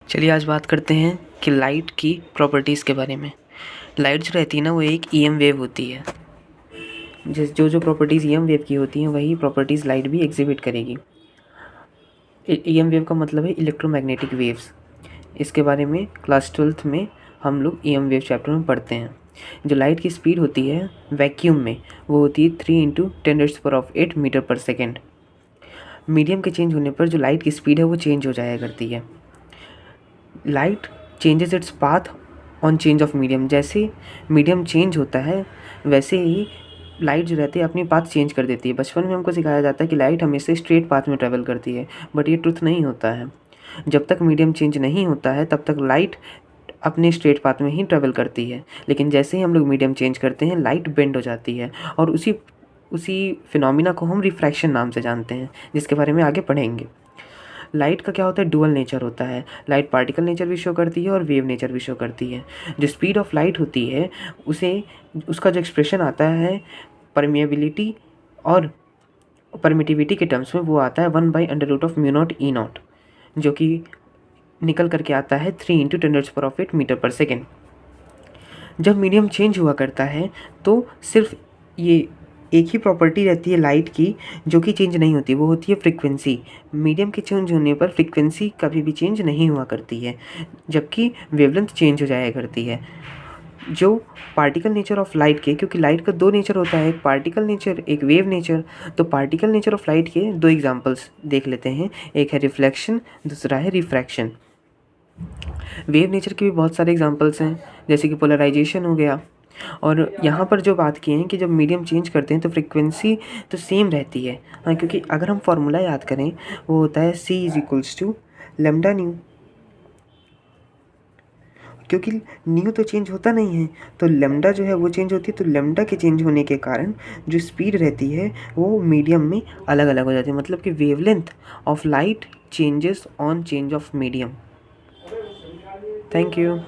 चलिए आज बात करते हैं कि लाइट की प्रॉपर्टीज़ के बारे में। लाइट जो रहती है ना, वो एक ईएम वेव होती है। जो जो प्रॉपर्टीज़ ईएम वेव की होती हैं वही प्रॉपर्टीज़ लाइट भी एग्जिबिट करेगी। ईएम वेव का मतलब है इलेक्ट्रोमैग्नेटिक वेव्स। इसके बारे में क्लास 12th में हम लोग ईएम वेव चैप्टर में पढ़ते हैं। जो लाइट की स्पीड होती है वैक्यूम में, वो होती है 3 × 10⁸ मीटर पर सेकेंड। मीडियम के चेंज होने पर जो लाइट की स्पीड है वो चेंज हो जाया करती है। Light changes its path on change of medium. जैसे मीडियम चेंज होता है वैसे ही लाइट जो रहती है अपनी पाथ चेंज कर देती है। बचपन में हमको सिखाया जाता है कि लाइट हमेशा स्ट्रेट पाथ में ट्रैवल करती है, बट ये ट्रुथ नहीं होता है। जब तक मीडियम चेंज नहीं होता है तब तक लाइट अपने स्ट्रेट पाथ में ही ट्रैवल करती है, लेकिन जैसे ही हम लोग मीडियम चेंज करते हैं लाइट बेंड हो जाती है, और उसी फिनोमिना को हम रिफ्रैक्शन नाम से जानते हैं, जिसके बारे में आगे पढ़ेंगे। लाइट का क्या होता है, डुअल नेचर होता है। लाइट पार्टिकल नेचर भी शो करती है और वेव नेचर भी शो करती है। जो स्पीड ऑफ लाइट होती है उसका जो एक्सप्रेशन आता है परमिएबिलिटी और परमिटिविटी के टर्म्स में, वो आता है 1/√μ0 जो कि निकल करके आता है 3 × 10⁸ मीटर पर सेकेंड। जब मीडियम चेंज हुआ करता है तो सिर्फ ये एक ही प्रॉपर्टी रहती है लाइट की जो कि चेंज नहीं होती, वो होती है फ्रीक्वेंसी। मीडियम के चेंज होने पर फ्रीक्वेंसी कभी भी चेंज नहीं हुआ करती है, जबकि वेवलेंथ चेंज हो जाया करती है। जो पार्टिकल नेचर ऑफ लाइट के, क्योंकि लाइट का दो नेचर होता है, एक पार्टिकल नेचर एक वेव नेचर, तो पार्टिकल नेचर ऑफ लाइट के दो एग्जांपल्स देख लेते हैं। एक है रिफ्लेक्शन, दूसरा है रिफ्रैक्शन। वेव नेचर के भी बहुत सारे एग्जांपल्स हैं, जैसे कि पोलराइजेशन हो गया। और यहाँ पर जो बात की है कि जब मीडियम चेंज करते हैं तो फ्रीक्वेंसी तो सेम रहती है। हाँ, क्योंकि अगर हम फार्मूला याद करें वो होता है C = λ/ν। क्योंकि न्यू तो चेंज होता नहीं है तो लेमडा जो है वो चेंज होती है, तो लेमडा के चेंज होने के कारण जो स्पीड रहती है वो मीडियम में अलग अलग हो जाती है। मतलब कि wavelength of light changes on change of medium. Thank you.